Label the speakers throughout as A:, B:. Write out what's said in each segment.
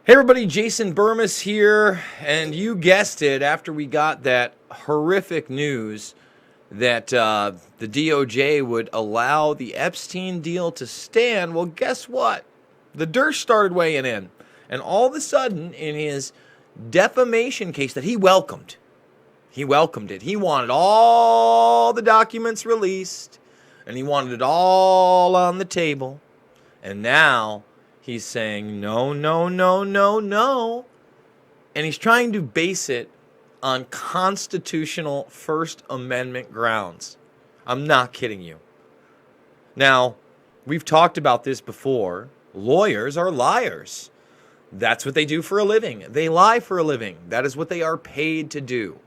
A: Hey everybody, Jason Burmis here, and you guessed it, after we got that horrific news that the DOJ would allow the Epstein deal to stand, well, guess what? The Dersh started weighing in, and all of a sudden, in his defamation case that he welcomed it. He wanted all the documents released, and he wanted it all on the table, and now he's saying, no, no, no, no, no. And he's trying to base it on constitutional First Amendment grounds. I'm not kidding you. Now, we've talked about this before. Lawyers are liars. That's what they do for a living. They lie for a living. That is what they are paid to do.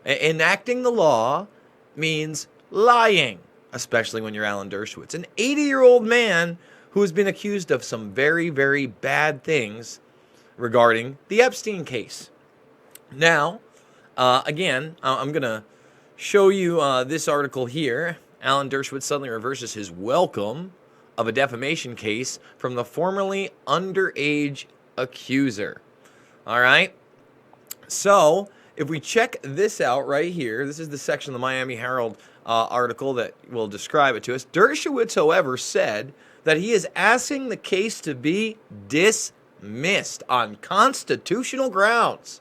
A: Enacting the law means lying, especially when you're Alan Dershowitz, an 80-year-old man who has been accused of some very, very bad things regarding the Epstein case. Now, again, I'm going to show you this article here. Alan Dershowitz suddenly reverses his welcome of a defamation case from the formerly underage accuser. All right? So, if we check this out right here, this is the section of the Miami Herald article that will describe it to us. Dershowitz, however, said that he is asking the case to be dismissed on constitutional grounds,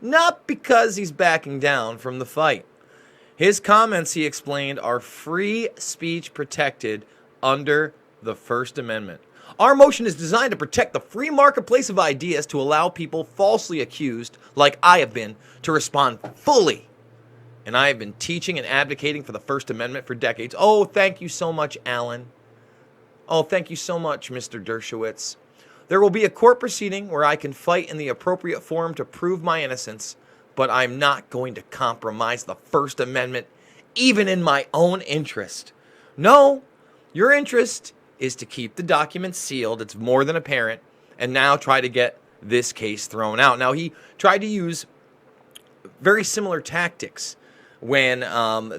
A: not because he's backing down from the fight. His comments, he explained, are free speech protected under the First Amendment. Our motion is designed to protect the free marketplace of ideas, to allow people falsely accused, like I have been, to respond fully. And I have been teaching and advocating for the First Amendment for decades. Oh, thank you so much, Alan. Oh, thank you so much, Mr. Dershowitz. There will be a court proceeding where I can fight in the appropriate forum to prove my innocence, but I'm not going to compromise the First Amendment, even in my own interest. No, your interest is to keep the documents sealed. It's more than apparent, and now try to get this case thrown out. Now, he tried to use very similar tactics when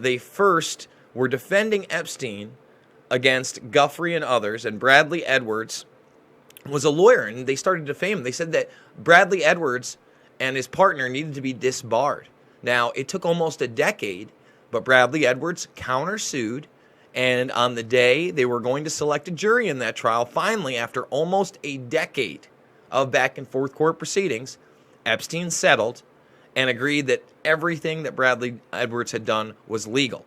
A: they first were defending Epstein against Guthrie and others, and Bradley Edwards was a lawyer, and they started to defame him. They said that Bradley Edwards and his partner needed to be disbarred. Now, it took almost a decade, but Bradley Edwards countersued, and on the day they were going to select a jury in that trial, finally, after almost a decade of back and forth court proceedings, Epstein settled and agreed that everything that Bradley Edwards had done was legal.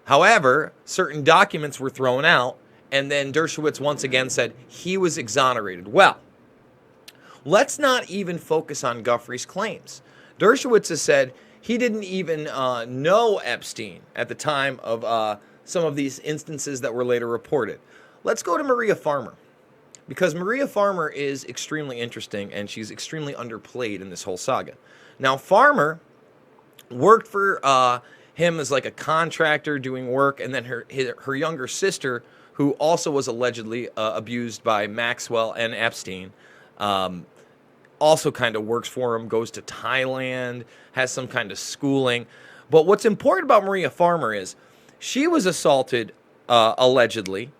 A: However, certain documents were thrown out, and then Dershowitz once again said he was exonerated. Well, let's not even focus on Guthrie's claims. Dershowitz has said he didn't even know Epstein at the time of some of these instances that were later reported. Let's go to Maria Farmer, because Maria Farmer is extremely interesting, and she's extremely underplayed in this whole saga. Now, Farmer worked for him as like a contractor doing work, and then her younger sister, who also was allegedly abused by Maxwell and Epstein, also kind of works for him, goes to Thailand, has some kind of schooling. But what's important about Maria Farmer is she was assaulted allegedly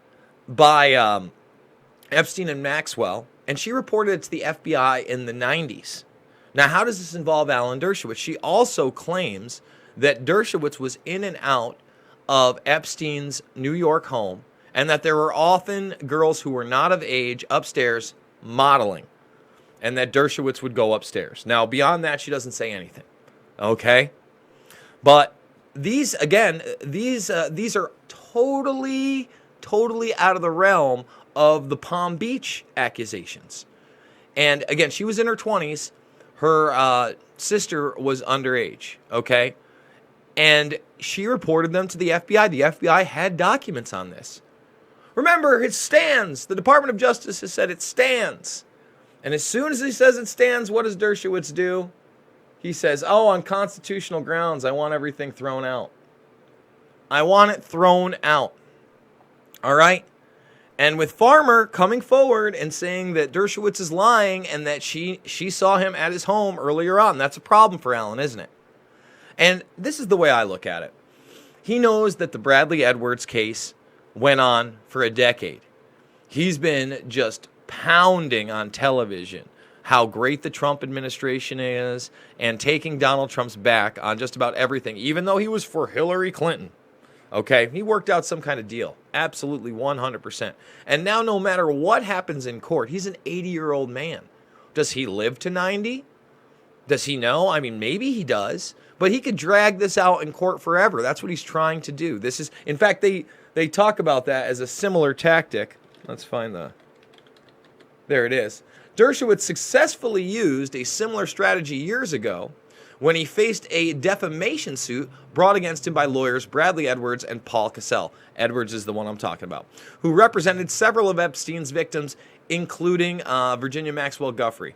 A: by Epstein and Maxwell, and she reported it to the FBI in the 90s. Now, how does this involve Alan Dershowitz? She also claims that Dershowitz was in and out of Epstein's New York home, and that there were often girls who were not of age upstairs modeling, and that Dershowitz would go upstairs. Now, beyond that, she doesn't say anything. Okay? But these are totally out of the realm of the Palm Beach accusations. And again, she was in her 20s. Her sister was underage, okay? And she reported them to the FBI. The FBI had documents on this. Remember, it stands. The Department of Justice has said it stands. And as soon as he says it stands, what does Dershowitz do? He says, oh, on constitutional grounds, I want everything thrown out. I want it thrown out. All right? And with Farmer coming forward and saying that Dershowitz is lying and that she saw him at his home earlier on, that's a problem for Alan, isn't it? And this is the way I look at it. He knows that the Bradley Edwards case went on for a decade. He's been just pounding on television how great the Trump administration is and taking Donald Trump's back on just about everything, even though he was for Hillary Clinton. Okay, he worked out some kind of deal. Absolutely 100%. And now no matter what happens in court, he's an 80-year-old man. Does he live to 90? Does he know? I mean, maybe he does. But he could drag this out in court forever. That's what he's trying to do. This is, in fact, they talk about that as a similar tactic. Let's find there it is. Dershowitz successfully used a similar strategy years ago when he faced a defamation suit brought against him by lawyers Bradley Edwards and Paul Cassell. Edwards is the one I'm talking about, who represented several of Epstein's victims, including Virginia Maxwell Guthrie.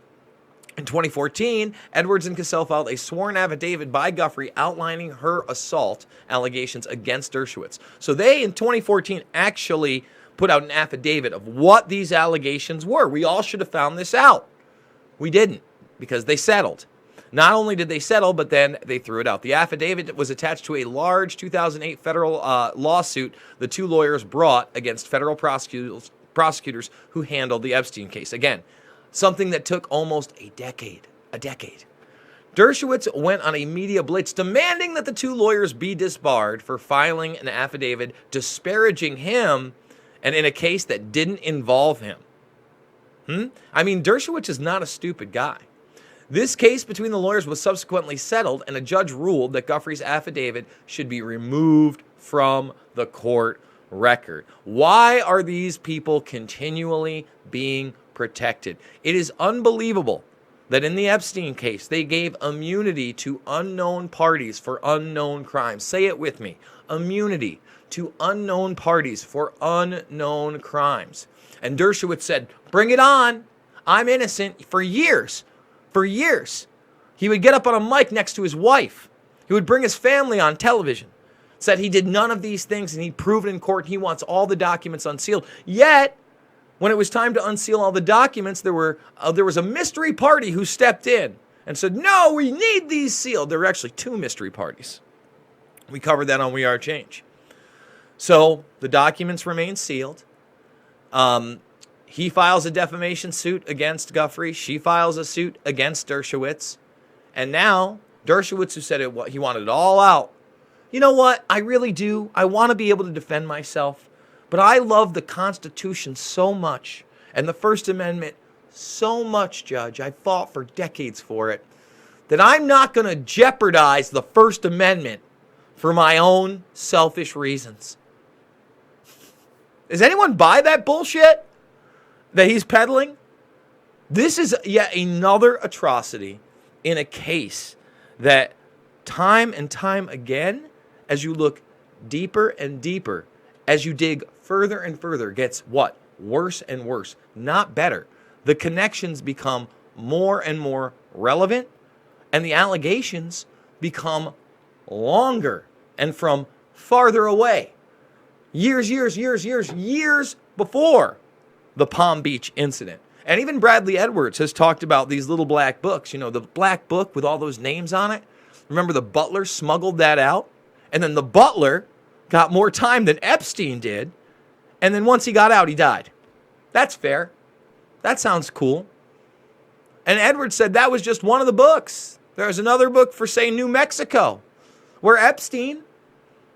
A: In 2014, Edwards and Cassell filed a sworn affidavit by Guthrie outlining her assault allegations against Dershowitz. So they, in 2014, actually put out an affidavit of what these allegations were. We all should have found this out. We didn't, because they settled. Not only did they settle, but then they threw it out. The affidavit was attached to a large 2008 federal lawsuit the two lawyers brought against federal prosecutors who handled the Epstein case. Again, something that took almost a decade. Dershowitz went on a media blitz demanding that the two lawyers be disbarred for filing an affidavit disparaging him and in a case that didn't involve him. I mean, Dershowitz is not a stupid guy. This case between the lawyers was subsequently settled, and a judge ruled that Guthrie's affidavit should be removed from the court record. Why are these people continually being protected? It is unbelievable that in the Epstein case, they gave immunity to unknown parties for unknown crimes. Say it with me. Immunity to unknown parties for unknown crimes. And Dershowitz said, bring it on. I'm innocent for years. For years. He would get up on a mic next to his wife. He would bring his family on television. Said he did none of these things and he'd prove it in court. He wants all the documents unsealed. Yet, when it was time to unseal all the documents, there was a mystery party who stepped in and said, no, we need these sealed. There were actually two mystery parties. We covered that on We Are Change. So the documents remain sealed. He files a defamation suit against Guthrie. She files a suit against Dershowitz. And now, Dershowitz, who said he wanted it all out, you know what? I really do. I want to be able to defend myself. But I love the Constitution so much and the First Amendment so much, Judge. I fought for decades for it, that I'm not going to jeopardize the First Amendment for my own selfish reasons. Does anyone buy that bullshit that he's peddling? This is yet another atrocity in a case that time and time again, as you look deeper and deeper, as you dig further and further, gets what? Worse and worse, not better. The connections become more and more relevant, and the allegations become longer and from farther away. Years before the Palm Beach incident. And even Bradley Edwards has talked about these little black books. You know, the black book with all those names on it. Remember the butler smuggled that out? And then the butler got more time than Epstein did. And then once he got out, he died. That's fair. That sounds cool. And Edwards said that was just one of the books. There's another book for, say, New Mexico, where Epstein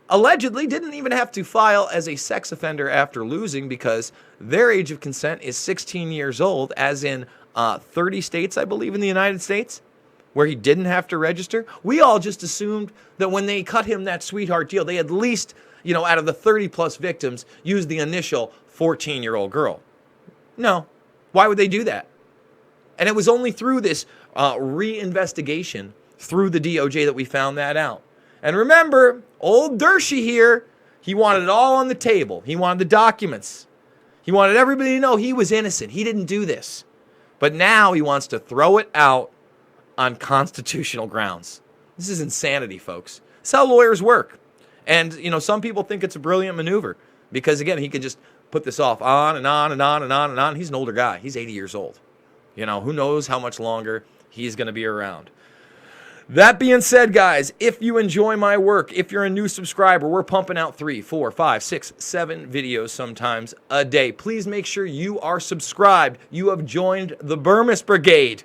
A: allegedly didn't even have to file as a sex offender after losing because their age of consent is 16 years old, as in 30 states, I believe, in the United States, where he didn't have to register. We all just assumed that when they cut him that sweetheart deal, they at least, out of the 30-plus victims, used the initial 14-year-old girl. No. Why would they do that? And it was only through this reinvestigation through the DOJ that we found that out. And remember, old Dershey here, he wanted it all on the table. He wanted the documents. He wanted everybody to know he was innocent. He didn't do this. But now he wants to throw it out on constitutional grounds. This is insanity, folks. This is how lawyers work. And, some people think it's a brilliant maneuver because, again, he could just put this off on and on and on and on and on. He's an older guy. He's 80 years old. Who knows how much longer he's going to be around. That being said, guys, if you enjoy my work, if you're a new subscriber, we're pumping out 3, 4, 5, 6, 7 videos sometimes a day. Please make sure you are subscribed. You have joined the Burmis Brigade.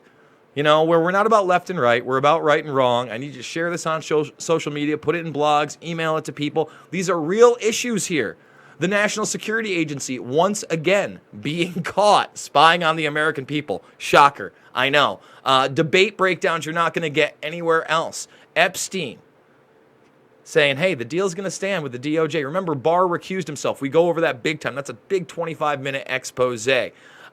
A: You know, where we're not about left and right, we're about right and wrong. I need you to share this on social media, put it in blogs, email it to people. These are real issues here. The National Security Agency, once again, being caught spying on the American people. Shocker, I know. Debate breakdowns you're not going to get anywhere else. Epstein saying, hey, the deal's going to stand with the DOJ. Remember, Barr recused himself. We go over that big time. That's a big 25-minute expose.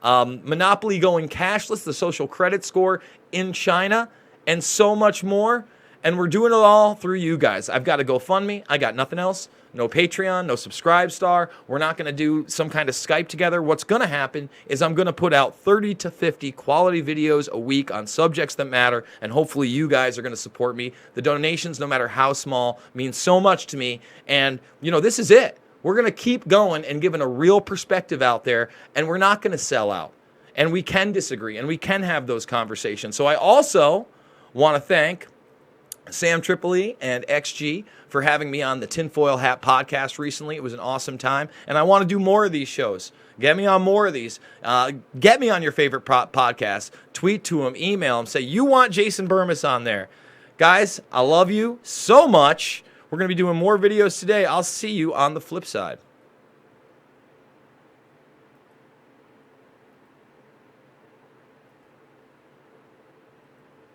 A: Monopoly going cashless, the social credit score in China, and so much more. And we're doing it all through you guys. I've got a GoFundMe. I got nothing else. No Patreon, no Subscribe Star. We're not going to do some kind of Skype together. What's going to happen is I'm going to put out 30 to 50 quality videos a week on subjects that matter, and hopefully you guys are going to support me. The donations, no matter how small, mean so much to me. And, you know, this is it. We're going to keep going and giving a real perspective out there, and we're not going to sell out. And we can disagree, and we can have those conversations. So I also want to thank Sam Tripoli and XG for having me on the Tinfoil Hat podcast recently. It was an awesome time, and I want to do more of these shows. Get me on more of these. Get me on your favorite podcast. Tweet to them, email them, say you want Jason Burmis on there. Guys, I love you so much. We're going to be doing more videos today. I'll see you on the flip side.